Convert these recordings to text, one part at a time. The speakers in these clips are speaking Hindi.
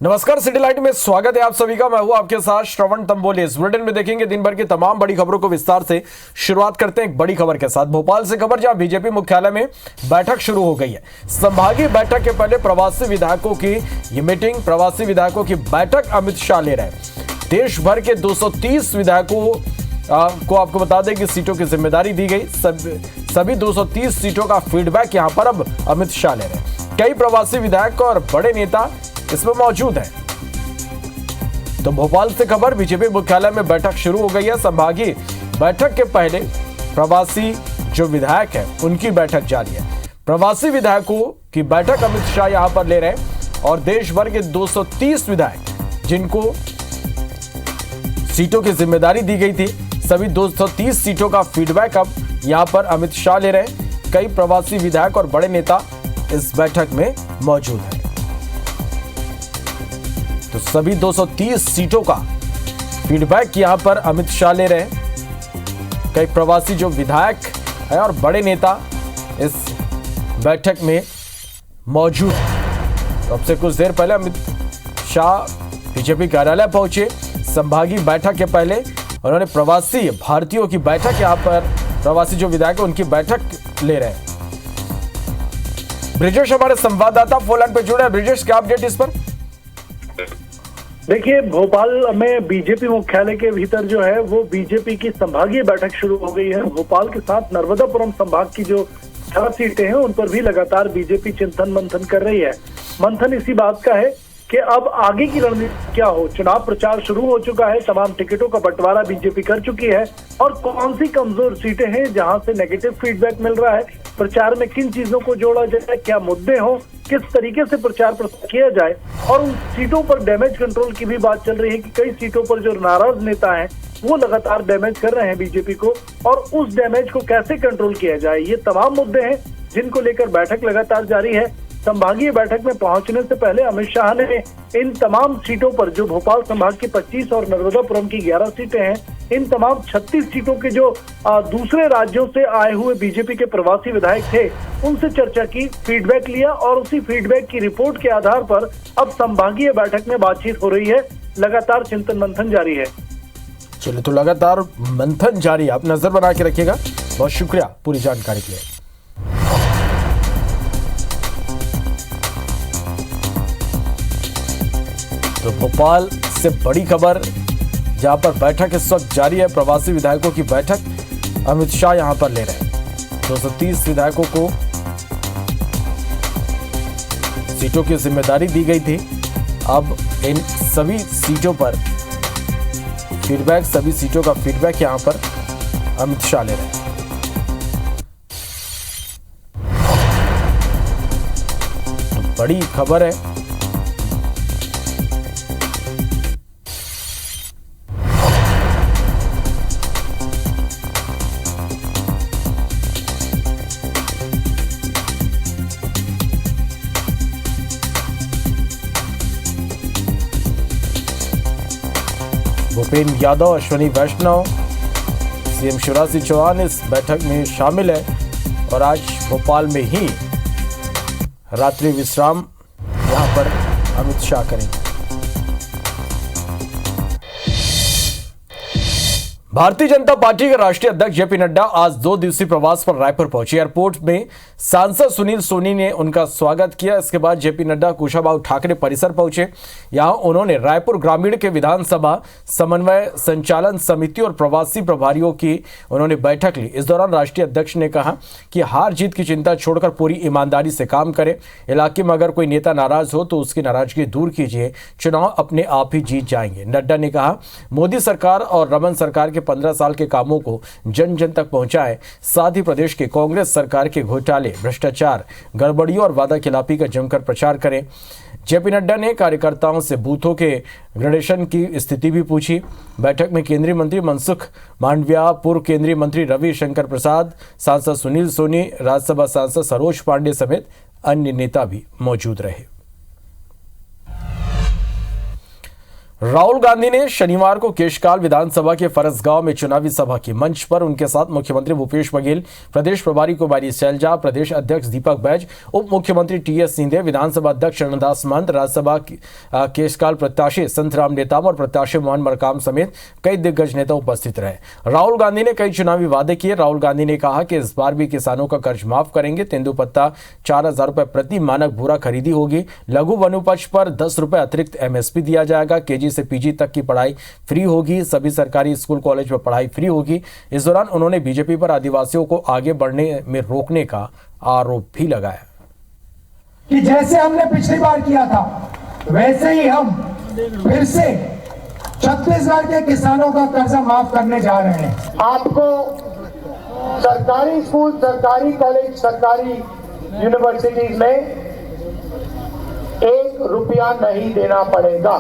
नमस्कार, सिटी लाइट में स्वागत है आप सभी का। मैं हूं आपके साथ श्रवण तंबोली। इस बुलेटिन में देखेंगे दिन भर की तमाम बड़ी खबरों को विस्तार से। शुरुआत करते हैं एक बड़ी खबर के साथ। भोपाल से खबर, जहां बीजेपी मुख्यालय में बैठक शुरू हो गई है। संभागीय बैठक के पहले प्रवासी विधायकों की ये मीटिंग, प्रवासी विधायकों की बैठक अमित शाह ले रहे हैं। देश भर के 230 विधायकों को आपको बता दें कि सीटों की जिम्मेदारी दी गई। सभी 230 सीटों का फीडबैक यहां पर अब अमित शाह ले रहे हैं। कई प्रवासी विधायक और बड़े नेता इसमें मौजूद है। तो भोपाल से खबर, बीजेपी मुख्यालय में बैठक शुरू हो गई है। संभागीय बैठक के पहले प्रवासी जो विधायक है उनकी बैठक जारी है। प्रवासी विधायकों की बैठक अमित शाह यहां पर ले रहे हैं और देश भर के 230 विधायक जिनको सीटों की जिम्मेदारी दी गई थी, सभी 230 सीटों का फीडबैक अब यहां पर अमित शाह ले रहे हैं। कई प्रवासी विधायक और बड़े नेता इस बैठक में मौजूद हैं। तो सभी 230 सीटों का फीडबैक यहां पर अमित शाह ले रहे हैं। कई प्रवासी जो विधायक है और बड़े नेता इस बैठक में मौजूद हैं। तो अब से कुछ देर पहले अमित शाह बीजेपी कार्यालय पहुंचे। संभागीय बैठक के पहले उन्होंने प्रवासी भारतीयों की बैठक, यहां पर प्रवासी जो विधायक है उनकी बैठक ले रहे हैं। ब्रिजेश हमारे संवाददाता फोन लाइन पे जुड़े हैं। ब्रिजेश, क्या अपडेट इस पर? देखिए, भोपाल में बीजेपी मुख्यालय के भीतर जो है वो बीजेपी की संभागीय बैठक शुरू हो गई है। भोपाल के साथ नर्मदापुरम संभाग की जो 4 सीटें हैं उन पर भी लगातार बीजेपी चिंतन मंथन कर रही है। मंथन इसी बात का है कि अब आगे की रणनीति क्या हो। चुनाव प्रचार शुरू हो चुका है, तमाम टिकटों का बंटवारा बीजेपी कर चुकी है और कौन सी कमजोर सीटें हैं जहां से नेगेटिव फीडबैक मिल रहा है, प्रचार में किन चीजों को जोड़ा जाए, क्या मुद्दे हो, किस तरीके से प्रचार प्रसार किया जाए। और उन सीटों पर डैमेज कंट्रोल की भी बात चल रही है कि कई सीटों पर जो नाराज नेता हैं वो लगातार डैमेज कर रहे हैं बीजेपी को, और उस डैमेज को कैसे कंट्रोल किया जाए, ये तमाम मुद्दे हैं जिनको लेकर बैठक लगातार जारी है। संभागीय बैठक में पहुंचने से पहले अमित शाह ने इन तमाम सीटों पर, जो भोपाल संभाग की 25 और नर्मदापुरम की 11 सीटें हैं, इन तमाम 36 सीटों के जो दूसरे राज्यों से आए हुए बीजेपी के प्रवासी विधायक थे उनसे चर्चा की, फीडबैक लिया और उसी फीडबैक की रिपोर्ट के आधार पर अब संभागीय बैठक में बातचीत हो रही है। लगातार चिंतन मंथन जारी है। चलिए, तो लगातार मंथन जारी है, आप नजर बना के रखिएगा। बहुत शुक्रिया पूरी जानकारी के लिए। तो भोपाल से बड़ी खबर, जहां पर बैठक इस वक्त जारी है, प्रवासी विधायकों की बैठक अमित शाह यहां पर ले रहे हैं। 230 विधायकों को सीटों की जिम्मेदारी दी गई थी। अब इन सभी सीटों पर फीडबैक, सभी सीटों का फीडबैक यहां पर अमित शाह ले रहे हैं। तो बड़ी खबर है। भूपेन्द्र यादव, अश्विनी वैष्णव, सीएम शिवराज सिंह चौहान इस बैठक में शामिल है और आज भोपाल में ही रात्रि विश्राम यहां पर अमित शाह करेंगे। भारतीय जनता पार्टी के राष्ट्रीय अध्यक्ष जेपी नड्डा आज 2 दिवसीय प्रवास पर रायपुर पहुंचे। एयरपोर्ट में सांसद सुनील सोनी ने उनका स्वागत किया। इसके बाद जेपी नड्डा कुशाभाऊ ठाकरे परिसर पहुंचे। यहां उन्होंने रायपुर ग्रामीण के विधानसभा समन्वय संचालन समिति और प्रवासी प्रभारियों की उन्होंने बैठक ली। इस दौरान राष्ट्रीय अध्यक्ष ने कहा कि हार जीत की चिंता छोड़कर पूरी ईमानदारी से काम करें। इलाके में अगर कोई नेता नाराज हो तो उसकी नाराजगी दूर कीजिए, चुनाव अपने आप ही जीत जाएंगे। नड्डा ने कहा, मोदी सरकार और रमन सरकार के 15 साल के कामों को जन जन तक पहुंचाएं। साथ ही प्रदेश के कांग्रेस सरकार के घोटाले, भ्रष्टाचार, गड़बड़ियों और वादा खिलाफी का जमकर प्रचार करें। जेपी नड्डा ने कार्यकर्ताओं से बूथों के ग्रेडेशन की स्थिति भी पूछी। बैठक में केंद्रीय मंत्री मनसुख मांडविया, पूर्व केंद्रीय मंत्री रवि शंकर प्रसाद, सांसद सुनील सोनी, राज्यसभा सांसद सरोज पांडे समेत अन्य नेता भी मौजूद रहे। राहुल गांधी ने शनिवार को केशकाल विधानसभा के फरसगांव में चुनावी सभा की। मंच पर उनके साथ मुख्यमंत्री भूपेश बघेल, प्रदेश प्रभारी कुमारी शैलजा, प्रदेश अध्यक्ष दीपक बैज, उप मुख्यमंत्री टीएस सिंहदेव, विधानसभा अध्यक्ष चरणदास महंत, राज्यसभा केशकाल प्रत्याशी संतराम नेताम और प्रत्याशी मोहन मरकाम समेत कई दिग्गज नेता उपस्थित रहे। राहुल गांधी ने कई चुनावी वादे किए। राहुल गांधी ने कहा कि इस बार भी किसानों का कर्ज माफ करेंगे। तेंदुपत्ता 4,000 रुपए प्रति मानक बोरा खरीदी होगी। लघु वनोपज पर 10 रुपए अतिरिक्त एमएसपी दिया जाएगा। केजी से पीजी तक की पढ़ाई फ्री होगी। सभी सरकारी स्कूल कॉलेज में पढ़ाई फ्री होगी। इस दौरान उन्होंने बीजेपी पर आदिवासियों को आगे बढ़ने में रोकने का आरोप भी लगाया कि जैसे हमने पिछली बार किया था वैसे ही हम फिर से छत्तीसगढ़ के किसानों का कर्जा माफ करने जा रहे हैं। आपको सरकारी स्कूल, सरकारी कॉलेज, सरकारी यूनिवर्सिटीज में 1 रुपया नहीं देना पड़ेगा।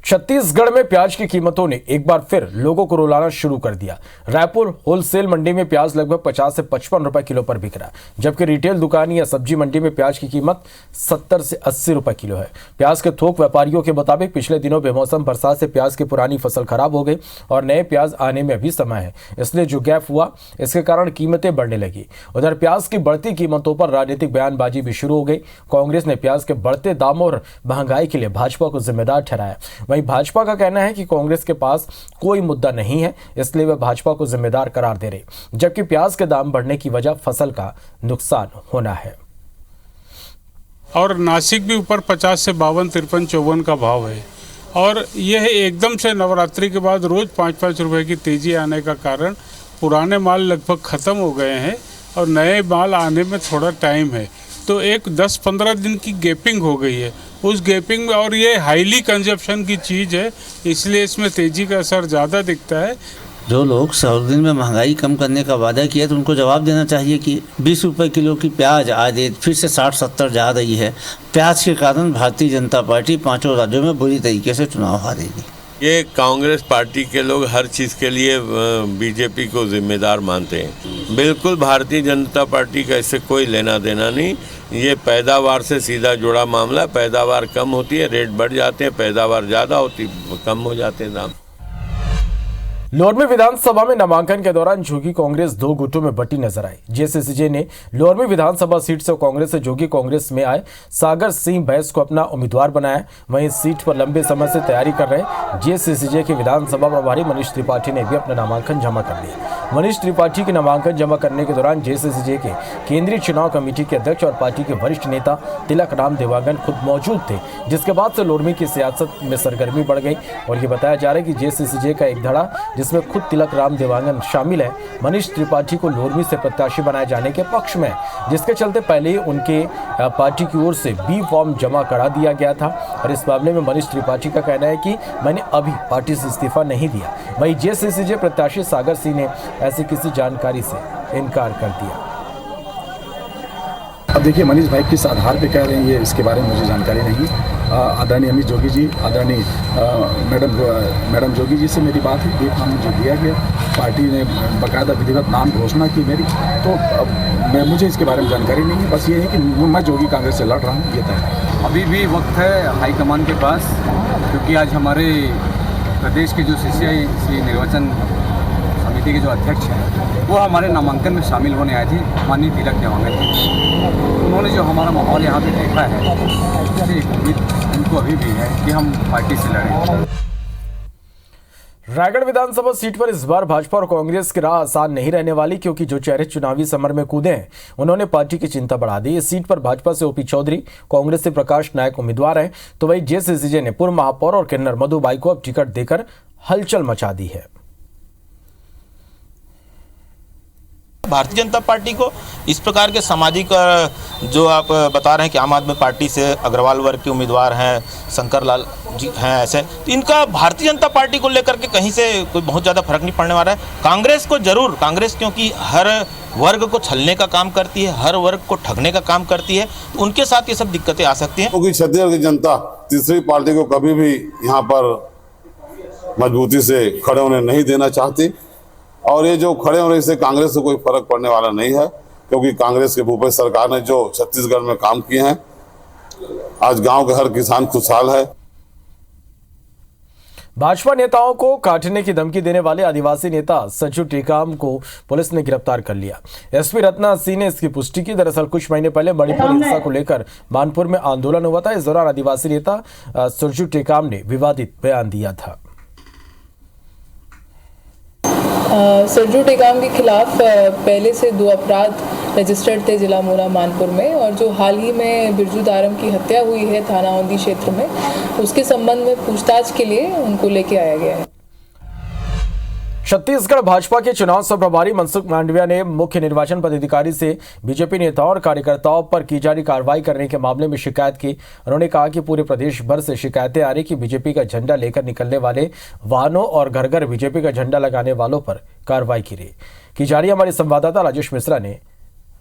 छत्तीसगढ़ में प्याज की कीमतों ने एक बार फिर लोगों को रुलाना शुरू कर दिया। रायपुर होलसेल मंडी में प्याज लगभग 50 से 55 रुपए किलो पर बिक रहा है, जबकि रिटेल दुकान या सब्जी मंडी में प्याज की कीमत 70 से 80 रुपए किलो है। प्याज के थोक व्यापारियों के मुताबिक पिछले दिनों बेमौसम बरसात से प्याज की पुरानी फसल खराब हो गई और नए प्याज आने में अभी समय है, इसलिए जो गैप हुआ इसके कारण कीमतें बढ़ने लगी। उधर प्याज की बढ़ती कीमतों पर राजनीतिक बयानबाजी भी शुरू हो गई। कांग्रेस ने प्याज के बढ़ते दामों और महंगाई के लिए भाजपा को जिम्मेदार ठहराया। वहीं भाजपा का कहना है कि कांग्रेस के पास कोई मुद्दा नहीं है, इसलिए वे भाजपा को जिम्मेदार करार दे रहे, जबकि प्याज के दाम बढ़ने की वजह फसल का नुकसान होना है। और नासिक भी ऊपर 50 से 52, 53, 54 का भाव है। और यह एकदम से नवरात्रि के बाद रोज 5-5 रुपए की तेजी आने का कारण पुराने माल लगभग ख़त्म हो गए हैं और नए माल आने में थोड़ा टाइम है, तो एक 10-15 दिन की गैपिंग हो गई है। उस गैपिंग में, और ये हाईली कंजप्शन की चीज़ है, इसलिए इसमें तेज़ी का असर ज़्यादा दिखता है। जो लोग 100 दिन में महंगाई कम करने का वादा किया तो उनको जवाब देना चाहिए कि 20 रुपए किलो की प्याज आज फिर से 60-70 जा रही है। प्याज के कारण भारतीय जनता पार्टी 5 राज्यों में बुरी तरीके से चुनाव हारेगी। ये कांग्रेस पार्टी के लोग हर चीज़ के लिए बीजेपी को जिम्मेदार मानते हैं। बिल्कुल भारतीय जनता पार्टी का इससे कोई लेना देना नहीं। ये पैदावार से सीधा जुड़ा मामला। पैदावार कम होती है, रेट बढ़ जाते हैं, पैदावार ज़्यादा होती, कम हो जाते हैं दाम। लोरमी विधानसभा में नामांकन के दौरान जोगी कांग्रेस 2 गुटों में बटी नजर आई। जेसीसीजे ने लोरमी विधानसभा सीट से कांग्रेस से जोगी कांग्रेस में आए सागर सिंह बैस को अपना उम्मीदवार बनाया। वहीं सीट पर लंबे समय से तैयारी कर रहे जेसीसीजे के विधानसभा प्रभारी मनीष त्रिपाठी ने भी अपना नामांकन जमा कर लिया। मनीष त्रिपाठी के नामांकन जमा करने के दौरान जेसीसीजे के केंद्रीय चुनाव कमेटी के अध्यक्ष और पार्टी के वरिष्ठ नेता तिलक राम देवांगन खुद मौजूद थे, जिसके बाद से लोरमी की सियासत में सरगर्मी बढ़ गई। और ये बताया जा रहा है कि जेसीसीजे का एक धड़ा जिसमें खुद तिलक राम देवांगन शामिल है, मनीष त्रिपाठी को लोरमी से प्रत्याशी बनाए जाने के पक्ष में, जिसके चलते पहले ही उनके पार्टी की ओर से बी फॉर्म जमा करा दिया गया था। और इस मामले में मनीष त्रिपाठी का कहना है कि मैंने अभी पार्टी से इस्तीफा नहीं दिया। वहीं जेसीसीजे प्रत्याशी सागर सिंह ने ऐसी किसी जानकारी से इनकार कर दिया। अब देखिए मनीष भाई किस आधार पे कह रहे हैं, ये इसके बारे में मुझे जानकारी नहीं। आदरणीय अमित जोगी जी, आदरणीय मैडम जोगी जी से मेरी बात हुई, बी फॉर्म मुझे दिया गया, पार्टी ने बाकायदा विधिवत नाम घोषणा की मेरी, तो मुझे इसके बारे में जानकारी नहीं है। बस ये है कि मैं जोगी कांग्रेस से लड़ रहा हूँ, ये तय। अभी भी वक्त है हाईकमान के पास, क्योंकि आज हमारे प्रदेश के जो CCI निर्वाचन समिति के जो अध्यक्ष हैं वो हमारे नामांकन में शामिल होने आए थे, माननीय तिलक देवांगन जी। उन्होंने जो हमारा माहौल यहाँ पे देखा है, उससे एक उम्मीद उनको अभी भी है कि हम पार्टी से लड़ें। रायगढ़ विधानसभा सीट पर इस बार भाजपा और कांग्रेस की राह आसान नहीं रहने वाली, क्योंकि जो चेहरे चुनावी समर में कूदे हैं उन्होंने पार्टी की चिंता बढ़ा दी। इस सीट पर भाजपा से ओपी चौधरी, कांग्रेस से प्रकाश नायक उम्मीदवार हैं, तो वहीं जेसीसीजे ने पूर्व महापौर और किन्नर मधुबाई को अब टिकट देकर हलचल मचा दी है। भारतीय जनता पार्टी को इस प्रकार के सामाजिक जो आप बता रहे हैं कि आम आदमी पार्टी से अग्रवाल वर्ग के उम्मीदवार हैं, शंकर लाल जी हैं, ऐसे तो इनका भारतीय जनता पार्टी को लेकर के कहीं से कोई बहुत ज़्यादा फर्क नहीं पड़ने वाला है। कांग्रेस को जरूर, कांग्रेस क्योंकि हर वर्ग को छलने का काम करती है, हर वर्ग को ठगने का काम करती है, तो उनके साथ ये सब दिक्कतें आ सकती हैं। क्योंकि छत्तीसगढ़ की जनता तीसरी पार्टी को कभी भी यहाँ पर मजबूती से खड़े होने नहीं देना चाहती, और ये जो खड़े हो रहे इससे कांग्रेस से कोई फर्क पड़ने वाला नहीं है, क्योंकि कांग्रेस के भूपेश सरकार ने जो छत्तीसगढ़ में काम किए हैं आज गांव के हर किसान खुशहाल है। भाजपा नेताओं को काटने की धमकी देने वाले आदिवासी नेता सज्जू टेकाम को पुलिस ने गिरफ्तार कर लिया। एसपी रत्ना सिंह ने इसकी पुष्टि की। दरअसल कुछ महीने पहले मणिपुर हिंसा को लेकर मानपुर में आंदोलन हुआ था। इस दौरान आदिवासी नेता सज्जू टेकाम ने विवादित बयान दिया था। सज्जू टेकाम के खिलाफ पहले से 2 अपराध रजिस्टर्ड थे जिला मोरा मानपुर में, और जो हाल ही में बिरजू दारम की हत्या हुई है थाना औंधी क्षेत्र में, उसके संबंध में पूछताछ के लिए उनको लेके आया गया है। छत्तीसगढ़ भाजपा के चुनाव सह प्रभारी मनसुख मांडविया ने मुख्य निर्वाचन पदाधिकारी से बीजेपी नेताओं और कार्यकर्ताओं पर की जा रही कार्रवाई करने के मामले में शिकायत की। उन्होंने कहा कि पूरे प्रदेश भर से शिकायतें आ रही कि बीजेपी का झंडा लेकर निकलने वाले वाहनों और घर घर बीजेपी का झंडा लगाने वालों पर कार्रवाई की जा रही है। हमारे संवाददाता राजेश मिश्रा ने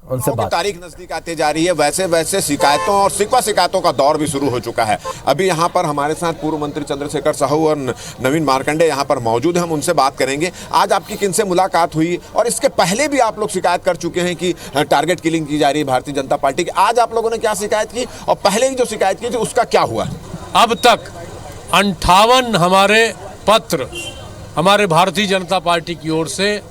उनसे बात। तारीख नजदीक आती जा रही है, वैसे वैसे शिकायतों और शिकायतों का दौर भी शुरू हो चुका है। अभी यहाँ पर हमारे साथ पूर्व मंत्री चंद्रशेखर साहू और नवीन मार्कंडे यहाँ पर मौजूद हैं, हम उनसे बात करेंगे। आज आपकी किनसे मुलाकात हुई, और इसके पहले भी आप लोग शिकायत कर चुके हैं कि टारगेट किलिंग की जा रही है भारतीय जनता पार्टी की। आज आप लोगों ने क्या शिकायत की, और पहले ही जो शिकायत की थी उसका क्या हुआ? अब तक 58 हमारे पत्र हमारे भारतीय जनता पार्टी की ओर से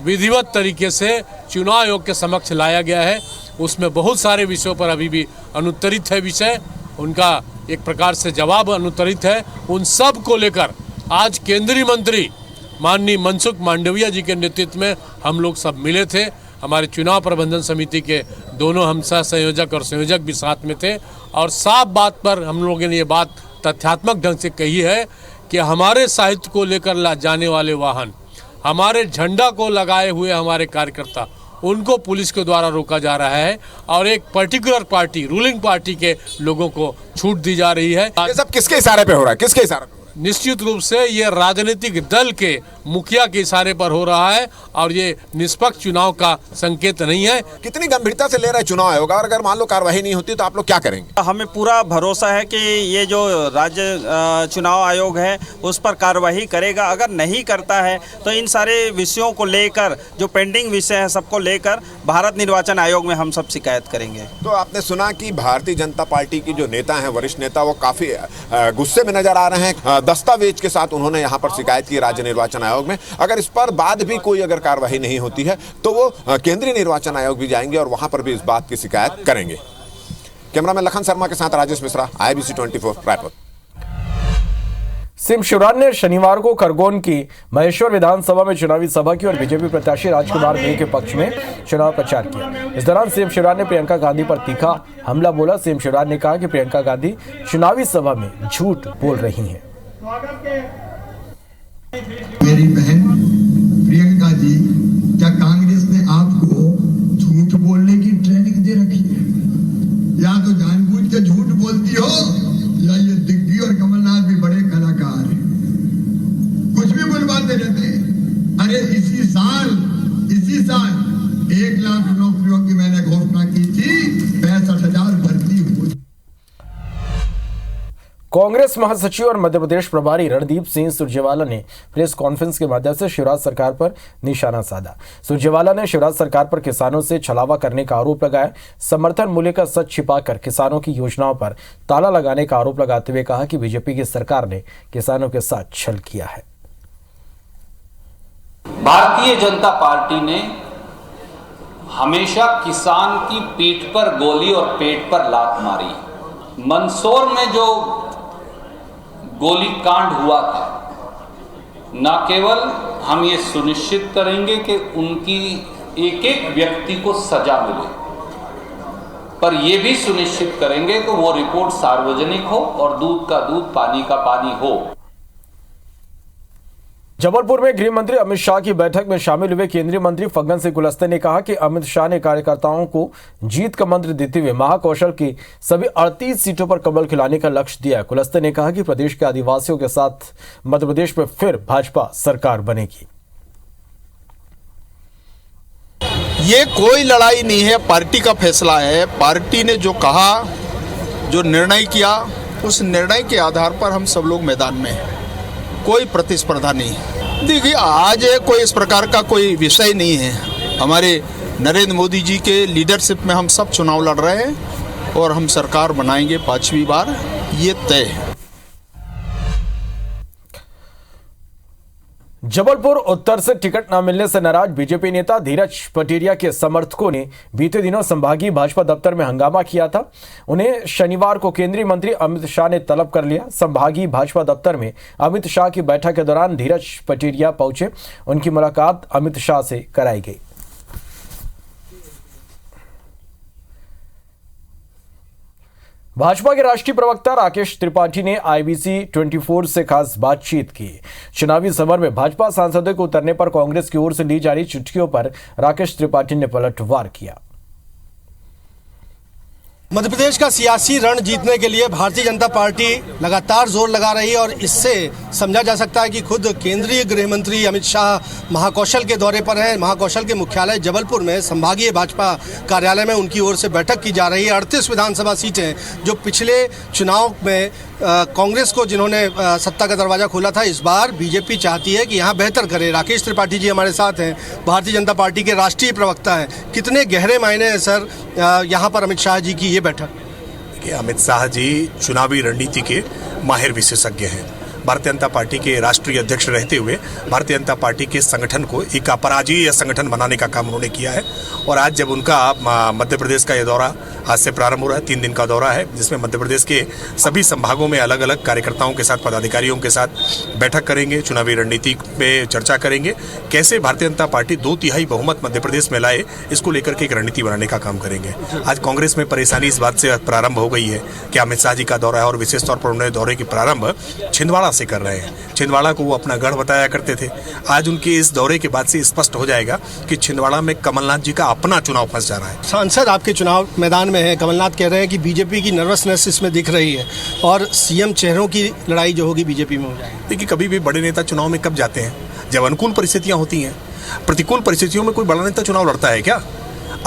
विधिवत तरीके से चुनाव आयोग के समक्ष लाया गया है। उसमें बहुत सारे विषयों पर अभी भी अनुत्तरित है विषय, उनका एक प्रकार से जवाब अनुत्तरित है। उन सब को लेकर आज केंद्रीय मंत्री माननीय मनसुख मांडविया जी के नेतृत्व में हम लोग सब मिले थे। हमारे चुनाव प्रबंधन समिति के दोनों हम सह संयोजक और संयोजक भी साथ में थे, और साफ बात पर हम लोगों ने ये बात तथ्यात्मक ढंग से कही है कि हमारे साहित्य को लेकर जाने वाले वाहन, हमारे झंडा को लगाए हुए हमारे कार्यकर्ता, उनको पुलिस के द्वारा रोका जा रहा है, और एक पर्टिकुलर पार्टी, रूलिंग पार्टी के लोगों को छूट दी जा रही है। ये सब किसके इशारे पे हो रहा है, किसके इशारे पे? निश्चित रूप से ये राजनीतिक दल के मुखिया के इशारे पर हो रहा है, और ये निष्पक्ष चुनाव का संकेत नहीं है। कितनी गंभीरता से ले रहा है चुनाव आयोग, और अगर मान लो कार्रवाई नहीं होती तो आप लोग क्या करेंगे? हमें पूरा भरोसा है कि ये जो राज्य चुनाव आयोग है उस पर कार्रवाई करेगा। अगर नहीं करता है तो इन सारे विषयों को लेकर, जो पेंडिंग विषय है सबको लेकर भारत निर्वाचन आयोग में हम सब शिकायत करेंगे। तो आपने सुना कि भारतीय जनता पार्टी की जो नेता हैं, वरिष्ठ नेता, वो काफी गुस्से में नजर आ रहे हैं। दस्तावेज के साथ उन्होंने यहाँ पर शिकायत की राज्य निर्वाचन आयोग में। अगर इस पर बाद भी कोई अगर कार्रवाई नहीं होती है तो वो केंद्रीय निर्वाचन आयोग भी जाएंगे और वहां पर भी इस बात की शिकायत करेंगे। कैमरामैन लखन शर्मा के साथ राजेश मिश्रा, IBC 24 रायपुर। सीएम शिवराज ने शनिवार को खरगोन की महेश्वर विधानसभा में चुनावी सभा की और बीजेपी प्रत्याशी राजकुमार मिल के पक्ष में चुनाव प्रचार किया। इस दौरान सीएम शिवराज ने प्रियंका गांधी पर तीखा हमला बोला। सीएम शिवराज ने कहा कि प्रियंका गांधी चुनावी सभा में झूठ बोल रही हैं। मेरी बहन प्रियंका जी, क्या कांग्रेस ने आपको झूठ बोलने की ट्रेनिंग दे रखी है? या तो जानबूझ के झूठ बोलती हो, या ये दिग्गी और कमलनाथ भी बड़े कलाकार हैं, कुछ भी बुलवाते रहते हैं। अरे इसी साल 1 लाख नौकरियों की मैंने घोषणा की थी, 65,000 भर्ती हुई। कांग्रेस महासचिव और मध्य प्रदेश प्रभारी रणदीप सिंह सुरजेवाला ने प्रेस कॉन्फ्रेंस के माध्यम से शिवराज सरकार पर निशाना साधा। सुरजेवाला ने शिवराज सरकार पर किसानों से छलावा करने का आरोप लगाया। समर्थन मूल्य का सच छिपाकर किसानों की योजनाओं पर ताला लगाने का आरोप लगाते हुए कहा कि बीजेपी की सरकार ने किसानों के साथ छल किया है। भारतीय जनता पार्टी ने हमेशा किसान की पीठ पर गोली और पेट पर लात मारी। मंदसौर में जो गोली कांड हुआ था, न केवल हम ये सुनिश्चित करेंगे कि उनकी एक एक व्यक्ति को सजा मिले, पर यह भी सुनिश्चित करेंगे कि वो रिपोर्ट सार्वजनिक हो और दूध का दूध, पानी का पानी हो। जबलपुर में गृह मंत्री अमित शाह की बैठक में शामिल हुए केंद्रीय मंत्री फग्गन सिंह कुलस्ते ने कहा कि अमित शाह ने कार्यकर्ताओं को जीत का मंत्र देते हुए महाकौशल की सभी 38 सीटों पर कमल खिलाने का लक्ष्य दिया। कुलस्ते ने कहा कि प्रदेश के आदिवासियों के साथ मध्य प्रदेश में फिर भाजपा सरकार बनेगी। ये कोई लड़ाई नहीं है, पार्टी का फैसला है। पार्टी ने जो कहा, जो निर्णय किया, उस निर्णय के आधार पर हम सब लोग मैदान में हैं, कोई प्रतिस्पर्धा नहीं है। देखिए, आज कोई इस प्रकार का कोई विषय नहीं है। हमारे नरेंद्र मोदी जी के लीडरशिप में हम सब चुनाव लड़ रहे हैं और हम सरकार बनाएंगे 5वीं बार, ये तय है। जबलपुर उत्तर से टिकट न मिलने से नाराज बीजेपी नेता धीरज पटेरिया के समर्थकों ने बीते दिनों संभागीय भाजपा दफ्तर में हंगामा किया था। उन्हें शनिवार को केंद्रीय मंत्री अमित शाह ने तलब कर लिया। संभागीय भाजपा दफ्तर में अमित शाह की बैठक के दौरान धीरज पटेरिया पहुंचे। उनकी मुलाकात अमित शाह से कराई गई। भाजपा के राष्ट्रीय प्रवक्ता राकेश त्रिपाठी ने IBC 24 से खास बातचीत की। चुनावी समर में भाजपा सांसदों को उतरने पर कांग्रेस की ओर से ली जा रही चिट्ठियों पर राकेश त्रिपाठी ने पलटवार किया। मध्य प्रदेश का सियासी रण जीतने के लिए भारतीय जनता पार्टी लगातार जोर लगा रही है और इससे समझा जा सकता है कि खुद केंद्रीय गृह मंत्री अमित शाह महाकौशल के दौरे पर हैं। महाकौशल के मुख्यालय जबलपुर में संभागीय भाजपा कार्यालय में उनकी ओर से बैठक की जा रही है। 38 विधानसभा सीटें जो पिछले चुनाव में कांग्रेस को जिन्होंने सत्ता का दरवाजा खोला था, इस बार बीजेपी चाहती है कि यहाँ बेहतर करे। राकेश त्रिपाठी जी हमारे साथ हैं, भारतीय जनता पार्टी के राष्ट्रीय प्रवक्ता हैं। कितने गहरे मायने हैं सर यहाँ पर अमित शाह जी की ये बैठक? देखिए, अमित शाह जी चुनावी रणनीति के माहिर विशेषज्ञ हैं। भारतीय जनता पार्टी के राष्ट्रीय अध्यक्ष रहते हुए भारतीय जनता पार्टी के संगठन को एक अपराजयी संगठन बनाने का काम उन्होंने किया है। और आज जब उनका मध्य प्रदेश का ये दौरा आज से प्रारंभ हो रहा है, 3 दिन का दौरा है, जिसमें मध्य प्रदेश के सभी संभागों में अलग अलग कार्यकर्ताओं के साथ, पदाधिकारियों के साथ बैठक करेंगे, चुनावी रणनीति पे चर्चा करेंगे, कैसे भारतीय जनता पार्टी 2/3 बहुमत मध्य प्रदेश में लाए, इसको लेकर के एक रणनीति बनाने का काम करेंगे। आज कांग्रेस में परेशानी इस बात से प्रारंभ हो गई है कि अमित शाह जी का दौरा है और विशेष तौर पर उन्होंने दौरे की प्रारंभ छिंदवाड़ा से कर रहे हैं। छिंदवाड़ा को वो अपना गढ़ बताया करते थे। आज उनके इस दौरे के बाद से स्पष्ट हो जाएगा कि छिंदवाड़ा में कमलनाथ जी का अपना चुनाव फंस जा रहा है। सांसद आपके चुनाव मैदान में है, कमलनाथ कह रहे हैं कि बीजेपी की नर्वसनेस इसमें दिख रही है और सीएम चेहरों की लड़ाई जो होगी बीजेपी में हो जाएगी। देखिए, कभी भी बड़े नेता चुनाव में कब जाते हैं? जब अनुकूल परिस्थितियां होती हैं। प्रतिकूल परिस्थितियों में कोई बड़ा नेता चुनाव लड़ता है क्या?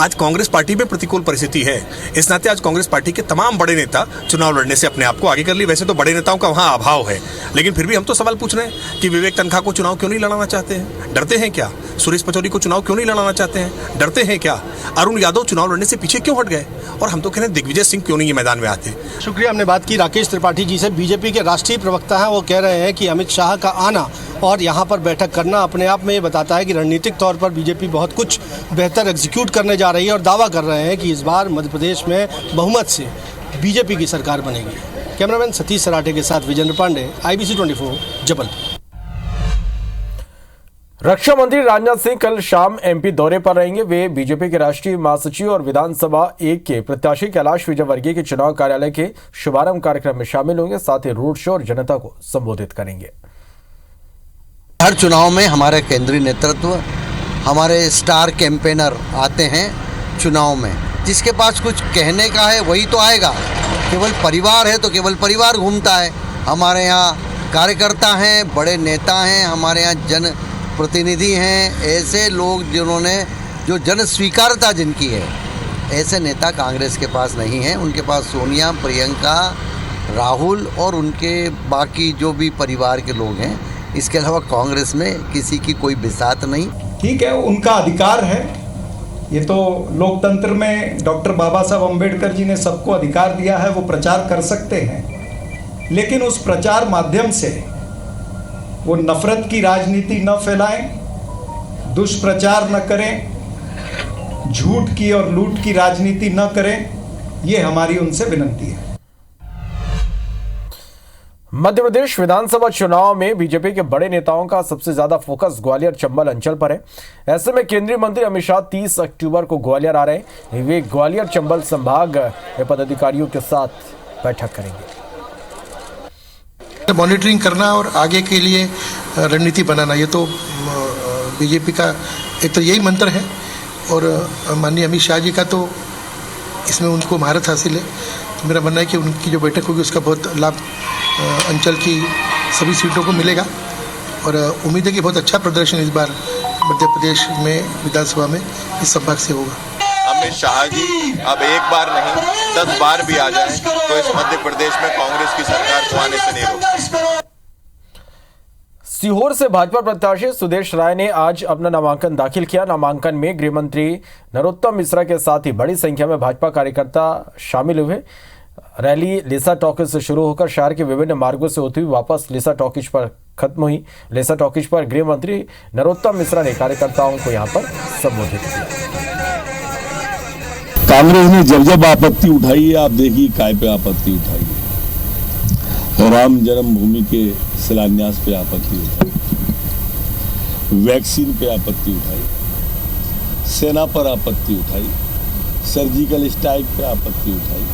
आज कांग्रेस पार्टी में प्रतिकूल परिस्थिति है, इस नाते आज कांग्रेस पार्टी के तमाम बड़े नेता चुनाव लड़ने से अपने आप को आगे कर ली। वैसे तो बड़े नेताओं का वहाँ अभाव है, लेकिन फिर भी हम तो सवाल पूछ रहे हैं कि विवेक तनखा को चुनाव क्यों नहीं लड़ाना चाहते हैं? डरते हैं क्या? सुरेश पचौरी को चुनाव क्यों नहीं लड़ाना चाहते हैं? डरते हैं क्या? अरुण यादव चुनाव लड़ने से पीछे क्यों हट गए? और हम तो कह रहे हैं दिग्विजय सिंह क्यों नहीं ये मैदान में आते? शुक्रिया। हमने बात की राकेश त्रिपाठी जी से, बीजेपी के राष्ट्रीय प्रवक्ता हैं। वो कह रहे हैं कि अमित शाह का आना और यहाँ पर बैठक करना अपने आप में ये बताता है कि रणनीतिक तौर पर बीजेपी बहुत कुछ बेहतर एग्जीक्यूट करने जा रही है और दावा कर रहे हैं कि इस बार मध्य प्रदेश में बहुमत से बीजेपी की सरकार बनेगी। कैमरामैन सतीश सराठे के साथ विजेंद्र पांडे, IBC 24 जबलपुर। रक्षा मंत्री राजनाथ सिंह कल शाम MP दौरे पर रहेंगे। वे बीजेपी के राष्ट्रीय महासचिव और विधानसभा 1 के प्रत्याशी कैलाश विजयवर्गीय के चुनाव कार्यालय के शुभारंभ कार्यक्रम में शामिल होंगे। साथ ही रोड शो और जनता को संबोधित करेंगे। हर चुनाव में हमारे केंद्रीय नेतृत्व, हमारे स्टार कैंपेनर आते हैं चुनाव में। जिसके पास कुछ कहने का है वही तो आएगा। केवल परिवार है तो केवल परिवार घूमता है। हमारे यहाँ कार्यकर्ता हैं, बड़े नेता हैं, हमारे यहाँ जन प्रतिनिधि हैं, ऐसे लोग जिन्होंने जो जन स्वीकारता जिनकी है, ऐसे नेता कांग्रेस के पास नहीं है। उनके पास सोनिया, प्रियंका, राहुल और उनके बाकी जो भी परिवार के लोग हैं। इसके अलावा कांग्रेस में किसी की कोई बिसात नहीं। ठीक है, उनका अधिकार है। ये तो लोकतंत्र में डॉक्टर बाबा साहब अम्बेडकर जी ने सबको अधिकार दिया है, वो प्रचार कर सकते हैं। लेकिन उस प्रचार माध्यम से वो नफरत की राजनीति न फैलाएं, दुष्प्रचार न करें, झूठ की और लूट की राजनीति न करें। ये हमारी उनसे विनती है। मध्य प्रदेश विधानसभा चुनाव में बीजेपी के बड़े नेताओं का सबसे ज्यादा फोकस ग्वालियर चंबल अंचल पर है। ऐसे में केंद्रीय मंत्री अमित शाह 30 अक्टूबर को ग्वालियर आ रहे हैं। वे ग्वालियर चंबल संभाग के पदाधिकारियों के साथ बैठक करेंगे। मॉनिटरिंग करना और आगे के लिए रणनीति बनाना, ये तो बीजेपी का एक तो यही मंत्र है। और माननीय अमित शाह जी का तो इसमें उनको महारत हासिल है। तो मेरा मानना है कि उनकी जो बैठक होगी उसका बहुत लाभ अंचल की सभी सीटों को मिलेगा। और उम्मीद है कि बहुत अच्छा प्रदर्शन इस बार मध्य प्रदेश में विधानसभा में इस संभाग से होगा। अमित शाह जी अब एक बार नहीं 10 बार भी आ जाए तो इस मध्य प्रदेश में कांग्रेस की सरकार को आने से नहीं रोक। सीहोर से भाजपा प्रत्याशी सुदेश राय ने आज अपना नामांकन दाखिल किया। नामांकन में गृह मंत्री नरोत्तम मिश्रा के साथ ही बड़ी संख्या में भाजपा कार्यकर्ता शामिल हुए। रैली लिसा टॉकीज से शुरू होकर शहर के विभिन्न मार्गों से होती हुई वापस लिसा टॉकीज पर खत्म हुई। लिसा टॉकीज पर गृह मंत्री नरोत्तम मिश्रा ने कार्यकर्ताओं को यहां पर संबोधित किया। कांग्रेस ने जब आपत्ति उठाई है, आप देखिए काय पे आपत्ति उठाई, राम जन्मभूमि के शिलान्यास पे आपत्ति उठाई, वैक्सीन पे आपत्ति उठाई, सेना पर आपत्ति उठाई, सर्जिकल स्ट्राइक पे आपत्ति उठाई।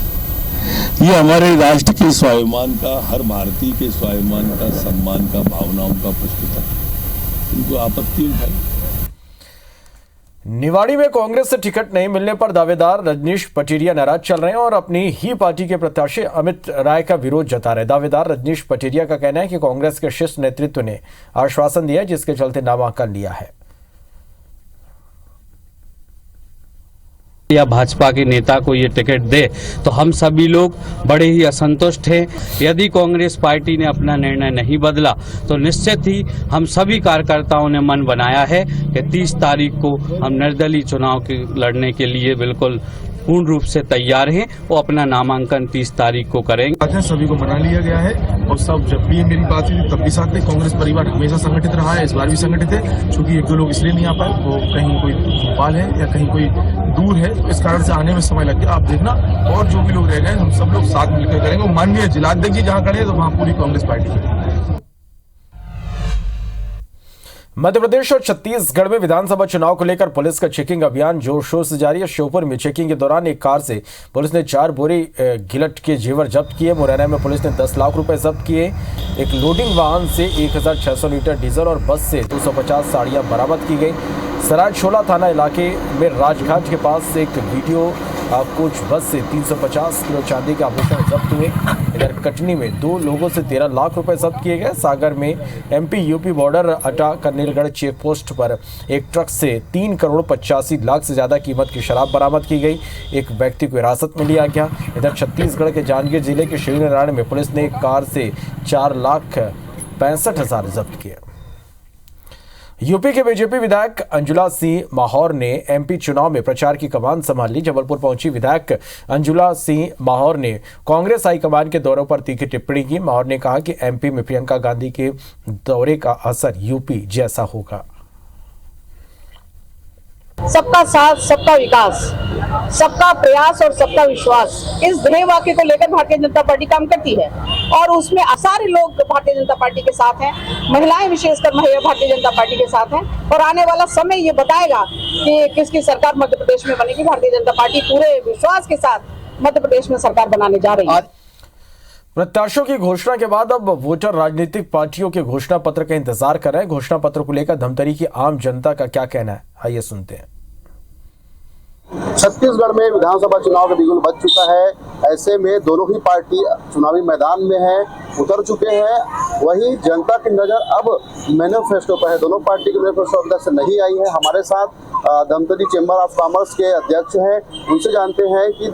ये हमारे राष्ट्र के स्वाभिमान का, हर भारतीय के स्वाभिमान का, सम्मान का, भावनाओं का प्रश्न था, इनको आपत्ति उठाई। निवाड़ी में कांग्रेस से टिकट नहीं मिलने पर दावेदार रजनीश पटेरिया नाराज चल रहे हैं और अपनी ही पार्टी के प्रत्याशी अमित राय का विरोध जता रहे। दावेदार रजनीश पटेरिया का कहना है कि कांग्रेस के शीर्ष नेतृत्व ने आश्वासन दिया जिसके चलते नामांकन लिया है। या भाजपा के नेता को ये टिकट दे तो हम सभी लोग बड़े ही असंतुष्ट हैं। यदि कांग्रेस पार्टी ने अपना निर्णय नहीं बदला तो निश्चित ही हम सभी कार्यकर्ताओं ने मन बनाया है कि 30 तारीख को हम निर्दलीय चुनाव लड़ने के लिए बिल्कुल पूर्ण रूप से तैयार हैं। वो अपना नामांकन 30 तारीख को करेंगे। सभी को मना लिया गया है और सब जब भी मेरी बात हुई तब भी साथ में कांग्रेस परिवार हमेशा संगठित रहा है, इस बार भी संगठित है। चूंकि एक दो लोग इसलिए नहीं आ पाए, वो कहीं कोई भोपाल है या कहीं कोई दूर है, तो इस कारण से आने में समय लग गया। आप देखना और जो भी लोग रह गए हम सब लोग साथ मिलकर करेंगे। माननीय जिलाध्यक्ष जी जहाँ खड़े हैं तो वहाँ पूरी कांग्रेस पार्टी है। मध्य प्रदेश और छत्तीसगढ़ में विधानसभा चुनाव को लेकर पुलिस का चेकिंग अभियान जोर शोर से जारी है। श्योपुर में चेकिंग के दौरान एक कार से पुलिस ने 4 बोरी गिलट के जेवर जब्त किए। मुरैना में पुलिस ने 10 लाख रुपए जब्त किए। एक लोडिंग वाहन से 1600 लीटर डीजल और बस से 250 साड़ियां बरामद की गई। सरायछोला थाना इलाके में राजघाट के पास एक वीडियो कोच बस से 350 किलो चांदी के आभूषण जब्त हुए। इधर कटनी में 2 लोगों से 13 लाख रुपए जब्त किए गए। सागर में MP-UP बॉर्डर अटा कन्नीलगढ़ चेक पोस्ट पर एक ट्रक से 3 करोड़ 85 लाख से ज्यादा कीमत की शराब बरामद की गई। एक व्यक्ति को हिरासत में लिया गया। इधर छत्तीसगढ़ के जांजगीर जिले के श्रीनारायण में पुलिस ने एक कार से 4,65,000 जब्त किए। यूपी के बीजेपी विधायक अंजुला सिंह माहौर ने MP चुनाव में प्रचार की कमान संभाल ली। जबलपुर पहुंची विधायक अंजुला सिंह माहौर ने कांग्रेस हाईकमान के दौरे पर तीखी टिप्पणी की। माहौर ने कहा कि MP में प्रियंका गांधी के दौरे का असर यूपी जैसा होगा। सबका साथ, सबका विकास, सबका प्रयास और सबका विश्वास, इस ध्येय वाक्य को लेकर भारतीय जनता पार्टी काम करती है और उसमें सारे लोग भारतीय जनता पार्टी के साथ हैं। महिलाएं विशेषकर भारतीय जनता पार्टी के साथ हैं और आने वाला समय ये बताएगा कि किसकी सरकार मध्य प्रदेश में बनेगी। भारतीय जनता पार्टी पूरे विश्वास के साथ मध्य प्रदेश में सरकार बनाने जा रही है। प्रत्याशियों की घोषणा के बाद अब वोटर राजनीतिक पार्टियों के घोषणा पत्र का इंतजार कर रहे हैं। घोषणा पत्र को लेकर धमतरी की आम जनता का क्या कहना है, आइए सुनते हैं। छत्तीसगढ़ में विधानसभा चुनाव का बिगुल बज चुका है। ऐसे में दोनों ही पार्टी चुनावी मैदान में है, उतर चुके हैं। वही जनता की नजर अब मैनिफेस्टो पर है। दोनों पार्टी के मैनिफेस्टो अध्यक्ष नहीं आई है। हमारे साथ धमतरी चेंबर ऑफ कॉमर्स के अध्यक्ष हैं, उनसे जानते हैं कि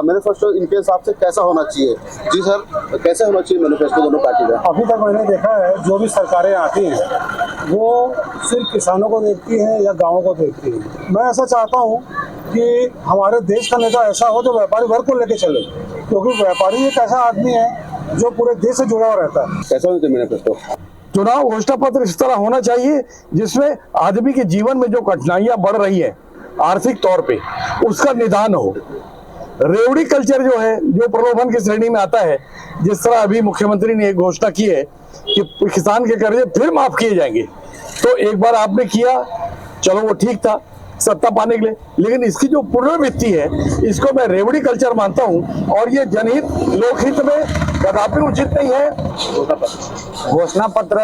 मैनिफेस्टो इनके हिसाब से कैसा होना चाहिए। जी सर, कैसे होना चाहिए मैनिफेस्टो दोनों पार्टी का? अभी तक मैंने देखा है जो भी सरकारें आती हैं वो सिर्फ किसानों को देखती हैं या गाँवों को देखती हैं। मैं ऐसा चाहता हूँ कि हमारे देश का नेता ऐसा हो जो व्यापारी वर्ग को लेके चले, क्योंकि व्यापारी एक ऐसा आदमी है जो पूरे देश से जुड़ा हुआ रहता है। कैसा होना चाहिए मैनिफेस्टो? चुनाव घोषणा पत्र इस तरह होना चाहिए जिसमें आदमी के जीवन में जो कठिनाइयां बढ़ रही है आर्थिक तौर पे, उसका निदान हो। रेवड़ी कल्चर जो है, जो प्रलोभन की श्रेणी में आता है, जिस तरह अभी मुख्यमंत्री ने एक घोषणा की है कि किसान के कर्जे फिर माफ किए जाएंगे, तो एक बार आपने किया, चलो वो ठीक था सत्ता पाने के लिए, लेकिन इसकी जो पुनरावृत्ति है इसको मैं रेवड़ी कल्चर मानता हूं और ये जनहित लोकहित में कदापि उचित नहीं है। घोषणा पत्र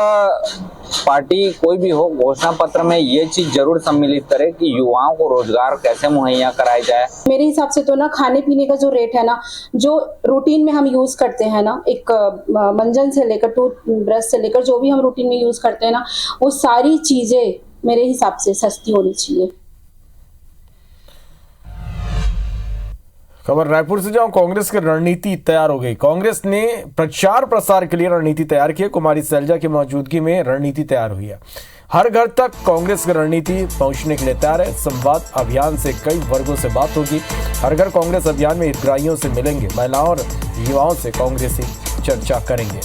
पार्टी कोई भी हो, घोषणा पत्र में ये चीज जरूर सम्मिलित करे कि युवाओं को रोजगार कैसे मुहैया कराया जाए। मेरे हिसाब से तो ना खाने पीने का जो रेट है ना, जो रूटीन में हम यूज करते हैं ना, एक मंजन से लेकर टूथब्रश से लेकर जो भी हम रूटीन में यूज करते हैं ना, वो सारी चीजें मेरे हिसाब से सस्ती होनी चाहिए। खबर रायपुर से, जहां कांग्रेस की रणनीति तैयार हो गई। कांग्रेस ने प्रचार प्रसार के लिए रणनीति तैयार की है। कुमारी सैलजा की मौजूदगी में रणनीति तैयार हुई है। हर घर तक कांग्रेस की रणनीति पहुंचने के लिए तैयार है। संवाद अभियान से कई वर्गों से बात होगी। हर घर कांग्रेस अभियान में हितग्राहियों से मिलेंगे, महिलाओं और युवाओं से कांग्रेसी चर्चा करेंगे।